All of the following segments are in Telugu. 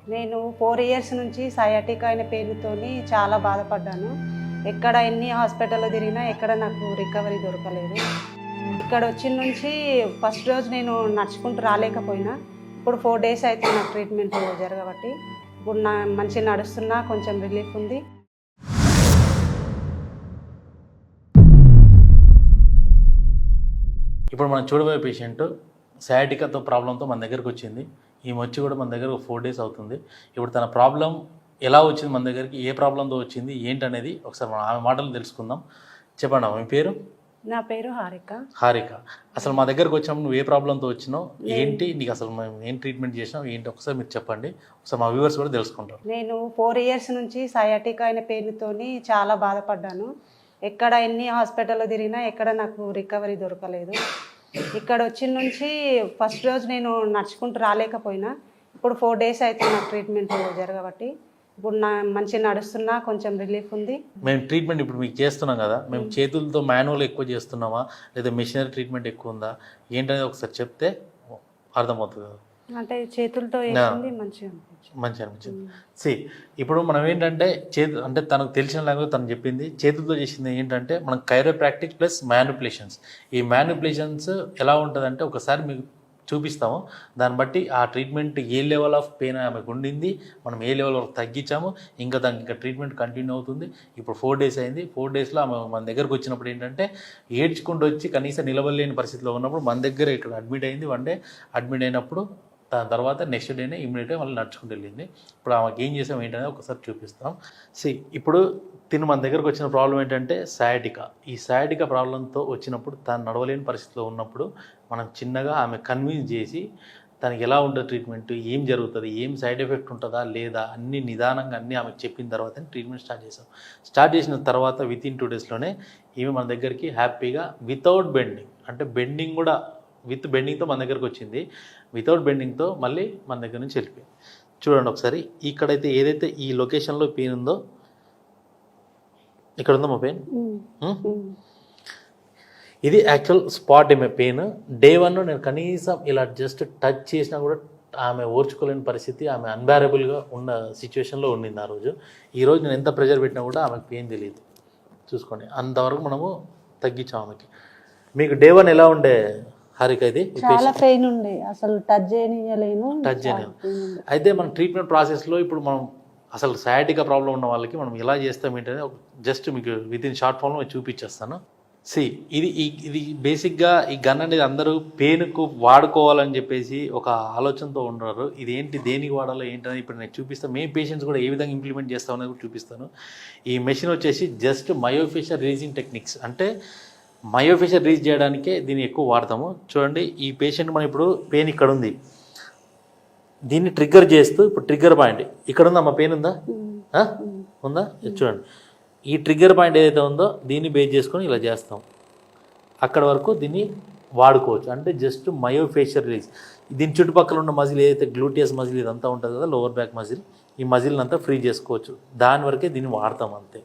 నేను 4 ఇయర్స్ నుంచి సయాటికా అనే పేరుతోని చాలా బాధపడ్డాను. ఎక్కడ ఎన్ని హాస్పిటల్లో తిరిగినా ఎక్కడ నాకు రికవరీ దొరకలేదు. ఇక్కడ వచ్చిన నుంచి ఫస్ట్ రోజు నేను నడుచుకుంటూ రాలేకపోయినా ఇప్పుడు 4 డేస్ అయితే నాకు ట్రీట్మెంట్ జరగబట్టి ఇప్పుడు నా మంచిగా నడుస్తున్నా, కొంచెం రిలీఫ్ ఉంది. ఇప్పుడు మనం చూడబోయే పేషెంట్ సయాటికాతో ప్రాబ్లంతో మన దగ్గరకు వచ్చింది. ఈమె వచ్చి కూడా మన దగ్గర 4 డేస్ అవుతుంది. ఇప్పుడు తన ప్రాబ్లం ఎలా వచ్చింది, మన దగ్గరికి ఏ ప్రాబ్లంతో వచ్చింది ఏంటనేది ఒకసారి మనం ఆమె మాటలు తెలుసుకుందాం. చెప్పండి మీ పేరు? నా పేరు హారిక. హారిక, అసలు మా దగ్గరకు వచ్చినప్పుడు నువ్వు ఏ ప్రాబ్లంతో వచ్చినావు, ఏంటి నీకు అసలు మేము ఏం ట్రీట్మెంట్ చేసినావు ఏంటి ఒకసారి మీరు చెప్పండి. ఒకసారి మా వ్యూవర్స్ కూడా తెలుసుకుంటారు. నేను 4 ఇయర్స్ నుంచి సయాటికా అనే పేరుతోని చాలా బాధపడ్డాను. ఎక్కడ ఎన్ని హాస్పిటల్లో తిరిగినా ఎక్కడ నాకు రికవరీ దొరకలేదు. ఇక్కడ వచ్చిన నుంచి ఫస్ట్ రోజు నేను నడుచుకుంటూ రాలేకపోయినా ఇప్పుడు 4 డేస్ అయితే నాకు ట్రీట్మెంట్ జరగబట్టి ఇప్పుడు నా మంచిగా నడుస్తున్నా, కొంచెం రిలీఫ్ ఉంది. మేము ట్రీట్మెంట్ ఇప్పుడు మీకు చేస్తున్నాం కదా, మేము చేతులతో మాన్యువల్ ఎక్కువ చేస్తున్నామా లేదా మెషినరీ ట్రీట్మెంట్ ఎక్కువ ఉందా ఏంటనేది ఒకసారి చెప్తే అర్థమవుతుంది కదా. అంటే చేతులతో వేసింది మంచిగా అనిపించింది. ఇప్పుడు మనం ఏంటంటే అంటే తనకు తెలిసిన లాంగ్వేజ్ తను చెప్పింది, చేతులతో చేసింది ఏంటంటే మనం కైరోప్రాక్టిక్ ప్లస్ మ్యానిపులేషన్స్. ఈ మ్యానిపులేషన్స్ ఎలా ఉంటుందంటే ఒకసారి మీకు చూపిస్తాము, దాన్ని బట్టి ఆ treatment A level of pain ఆమెకు ఉండింది, మనం ఏ లెవెల్ వరకు తగ్గించాము, ఇంకా దానికి ఇంకా ట్రీట్మెంట్ కంటిన్యూ అవుతుంది. ఇప్పుడు 4 డేస్ అయింది. 4 డేస్లో ఆమె మన దగ్గరకు వచ్చినప్పుడు ఏంటంటే ఏడ్చుకుంటూ వచ్చి కనీసం నిలబడలేని పరిస్థితిలో ఉన్నప్పుడు మన దగ్గర ఇక్కడ అడ్మిట్ అయింది. 1 డే అడ్మిట్ అయినప్పుడు దాని తర్వాత నెక్స్ట్ డేనే ఇమ్మీడియట్గా మళ్ళీ నడుచుకుంటూ వెళ్ళింది. ఇప్పుడు ఆమెకి ఏం చేసాం ఏంటనేది ఒకసారి చూపిస్తాం. ఇప్పుడు తిను మన దగ్గరకు వచ్చిన ప్రాబ్లం ఏంటంటే సయాటికా. ఈ సయాటికా ప్రాబ్లంతో వచ్చినప్పుడు తను నడవలేని పరిస్థితిలో ఉన్నప్పుడు మనం చిన్నగా ఆమె కన్విన్స్ చేసి తనకి ఎలా ఉంటుంది ట్రీట్మెంట్, ఏం జరుగుతుంది, ఏం సైడ్ ఎఫెక్ట్ ఉంటుందా లేదా అన్ని నిదానంగా అన్నీ ఆమెకు చెప్పిన తర్వాత ట్రీట్మెంట్ స్టార్ట్ చేసాం. స్టార్ట్ చేసిన తర్వాత వితిన్ 2 డేస్లోనే ఈమె మన దగ్గరికి హ్యాపీగా వితౌట్ బెండింగ్, అంటే బెండింగ్ కూడా విత్ బెండింగ్తో మన దగ్గరకు వచ్చింది. వితౌట్ బెండింగ్తో మళ్ళీ మన దగ్గర నుంచి వెళ్ళిపోయింది. చూడండి ఒకసారి, ఇక్కడైతే ఏదైతే ఈ లొకేషన్లో పెయిన్ ఉందో ఇక్కడ ఉందో మా పెయిన్, ఇది యాక్చువల్ స్పాట్ ఏమే పెయిన్. డే 1 నేను కనీసం ఇలా జస్ట్ టచ్ చేసినా కూడా ఆమె ఓర్చుకోలేని పరిస్థితి, ఆమె అన్బేరబుల్గా ఉన్న సిచ్యువేషన్లో ఉండింది ఆ రోజు. ఈరోజు నేను ఎంత ప్రెషర్ పెట్టినా కూడా ఆమెకు పెయిన్ తెలియదు. చూసుకోండి, అంతవరకు మనము తగ్గించాం ఆమెకి. మీకు డే 1 ఎలా ఉండే హారిక? ఇది చాలా పెయిన్ ఉండే, అసలు టచ్ చేయలేను. అయితే మన ట్రీట్మెంట్ ప్రాసెస్లో ఇప్పుడు మనం అసలు సయాటికా ప్రాబ్లం ఉన్న వాళ్ళకి మనం ఎలా చేస్తాం ఏంటనే జస్ట్ మీకు వితిన్ షార్ట్ ఫామ్లో చూపించేస్తాను. ఇది బేసిక్గా ఈ గన్ అనేది అందరూ పెయిన్కు వాడుకోవాలని చెప్పేసి ఒక ఆలోచనతో ఉన్నారు. ఇది ఏంటి, దేనికి వాడాలో ఏంటనేది ఇప్పుడు నేను చూపిస్తాను. మేము పేషెంట్స్ కూడా ఏ విధంగా ఇంప్లిమెంట్ చేస్తాం అనేది కూడా చూపిస్తాను. ఈ మెషిన్ వచ్చేసి జస్ట్ మయోఫేషియల్ రిలీజింగ్ టెక్నిక్స్, అంటే మయోఫేషియల్ రిలీజ్ చేయడానికే దీన్ని ఎక్కువ వాడతాము. చూడండి, ఈ పేషెంట్ మనం ఇప్పుడు పెయిన్ ఇక్కడ ఉంది, దీన్ని ట్రిగ్గర్ చేస్తూ ఇప్పుడు ట్రిగ్గర్ పాయింట్ ఇక్కడ ఉందా, మా పెయిన్ ఉందా ఉందా చూడండి, ఈ ట్రిగ్గర్ పాయింట్ ఏదైతే ఉందో దీన్ని బేస్ చేసుకొని ఇలా చేస్తాం. అక్కడ వరకు దీన్ని వాడుకోవచ్చు. అంటే జస్ట్ మయోఫేషియల్ రిలీజ్. దీని చుట్టుపక్కల ఉన్న మజిల్ ఏదైతే గ్లూటియస్ మజిల్ ఇదంతా ఉంటుంది కదా, లోవర్ బ్యాక్ మజిల్, ఈ మజిల్ని అంతా ఫ్రీ చేసుకోవచ్చు. దాని వరకే దీన్ని వాడతాం అంతే.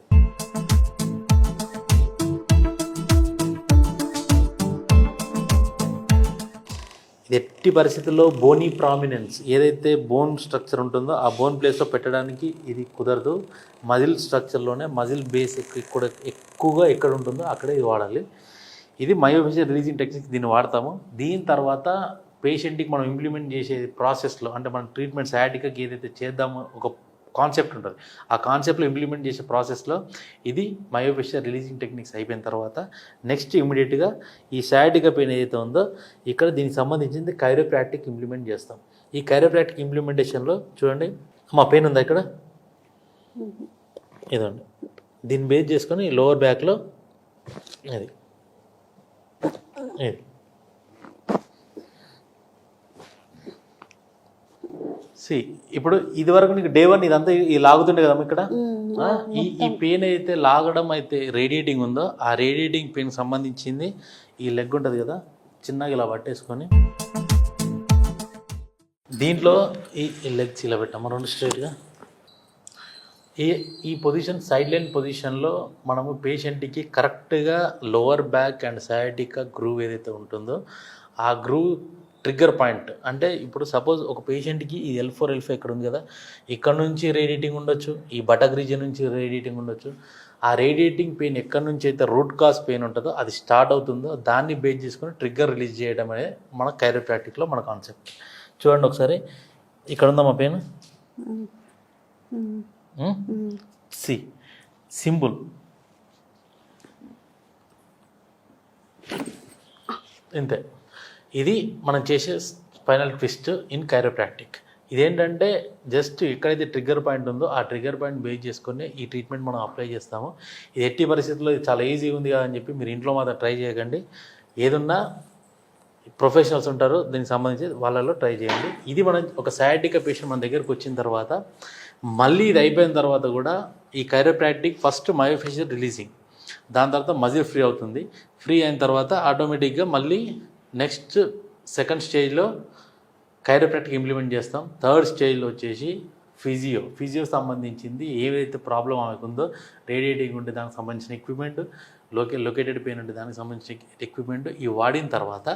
ఇది ఎట్టి పరిస్థితుల్లో బోనీ ప్రామినెన్స్ ఏదైతే బోన్ స్ట్రక్చర్ ఉంటుందో ఆ బోన్ ప్లేస్లో పెట్టడానికి ఇది కుదరదు. మజిల్ స్ట్రక్చర్లోనే మజిల్ బేస్ ఎక్కువగా ఎక్కడ ఉంటుందో అక్కడే ఇది వాడాలి. ఇది మయోఫేషియల్ రిలీజింగ్ టెక్నిక్, దీన్ని వాడతాము. దీని తర్వాత పేషెంట్కి మనం ఇంప్లిమెంట్ చేసే ప్రాసెస్లో, అంటే మనం ట్రీట్మెంట్ సయాటికాకి ఏదైతే చేద్దామో ఒక కాన్సెప్ట్ ఉంటుంది, ఆ కాన్సెప్ట్లో ఇంప్లిమెంట్ చేసే ప్రాసెస్లో ఇది మయోఫేషియల్ రిలీజింగ్ టెక్నిక్స్ అయిపోయిన తర్వాత నెక్స్ట్ ఇమీడియట్గా ఈ సయాటికా పెయిన్ ఏదైతే ఉందో ఇక్కడ దీనికి సంబంధించింది కైరోప్రాక్టిక్ ఇంప్లిమెంట్ చేస్తాం. ఈ కైరోప్రాక్టిక్ ఇంప్లిమెంటేషన్లో చూడండి, మా పెయిన్ ఉందా ఇక్కడ, ఇదండి, దీన్ని బేస్ చేసుకొని లోవర్ బ్యాక్లో ఇది ఇప్పుడు ఇది వరకు నీకు డే 1 ఇదంతా ఈ లాగుతుండే కదా ఇక్కడ, ఈ పెయిన్ అయితే లాగడం అయితే రేడియేటింగ్ ఉందో ఆ రేడియేటింగ్ పెయిన్ సంబంధించింది ఈ లెగ్ ఉంటుంది కదా, చిన్నగా ఇలా పట్టేసుకొని దీంట్లో ఈ లెగ్స్ ఇలా పెట్టాము 2 స్ట్రైట్గా. ఈ పొజిషన్ సైడ్ లైన్ పొజిషన్లో మనము పేషెంట్కి కరెక్ట్గా lower back and sciatica groove ఏదైతే ఉంటుందో ఆ గ్రూవ్ ట్రిగ్గర్ పాయింట్ అంటే ఇప్పుడు సపోజ్ ఒక పేషెంట్కి ఈ L4 L5 ఇక్కడ ఉంది కదా, ఇక్కడ నుంచి రేడియేటింగ్ ఉండొచ్చు, ఈ బటక్ రీజియన్ నుంచి రేడియేటింగ్ ఉండొచ్చు. ఆ రేడియేటింగ్ పెయిన్ ఎక్కడి నుంచి అయితే రూట్ కాజ్ పెయిన్ ఉంటుందో అది స్టార్ట్ అవుతుందో దాన్ని బేస్ చేసుకొని ట్రిగ్గర్ రిలీజ్ చేయడం అనేది మన కైరోప్రాక్టిక్లో మన కాన్సెప్ట్. చూడండి ఒకసారి, ఇక్కడ ఉందా మా పెయిన్, సి సింపుల్. ఇంతే, ఇది మనం చేసే స్పైనల్ ట్విస్ట్ ఇన్ కైరోప్రాక్టిక్. ఇదేంటంటే జస్ట్ ఎక్కడైతే ట్రిగ్గర్ పాయింట్ ఉందో ఆ ట్రిగ్గర్ పాయింట్ బేస్ చేసుకొని ఈ ట్రీట్మెంట్ మనం అప్లై చేస్తాము. ఇది ఎట్టి పరిస్థితుల్లో ఇది చాలా ఈజీ ఉంది కదా అని చెప్పి మీరు ఇంట్లో మాత్రం ట్రై చేయకండి. ఏదున్నా ప్రొఫెషనల్స్ ఉంటారు దీనికి సంబంధించి, వాళ్ళలో ట్రై చేయండి. ఇది మనం ఒక సయాటికా పేషెంట్ మన దగ్గరకు వచ్చిన తర్వాత మళ్ళీ ఇది అయిపోయిన తర్వాత కూడా ఈ కైరోప్రాక్టిక్ ఫస్ట్ మయోఫేషియల్ రిలీజింగ్, దాని తర్వాత మజిల్ ఫ్రీ అవుతుంది. ఫ్రీ అయిన తర్వాత ఆటోమేటిక్గా మళ్ళీ నెక్స్ట్ సెకండ్ స్టేజ్లో కైరోప్రాక్టిక్ ఇంప్లిమెంట్ చేస్తాం. థర్డ్ స్టేజ్లో వచ్చేసి ఫిజియో సంబంధించింది ఏవైతే ప్రాబ్లం ఆమెకు ఉందో, రేడియేటింగ్ ఉంటే దానికి సంబంధించిన ఎక్విప్మెంట్, లొకేటెడ్ పెయిన్ ఉంటే దానికి సంబంధించిన ఎక్విప్మెంట్ ఇవి వాడిన తర్వాత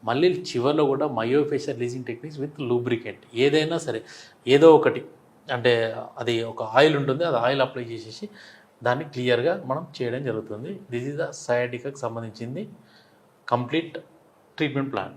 మళ్ళీ చివరిలో కూడా myofascial releasing techniques with lubricant ఏదైనా సరే ఏదో ఒకటి, అంటే అది ఒక ఆయిల్ ఉంటుంది, అది ఆయిల్ అప్లై చేసేసి దాన్ని క్లియర్గా మనం చేయడం జరుగుతుంది. దిస్ ఈజ్ ద సయాటికాకి సంబంధించింది కంప్లీట్ ట్రీట్మెంట్ ప్లాన్.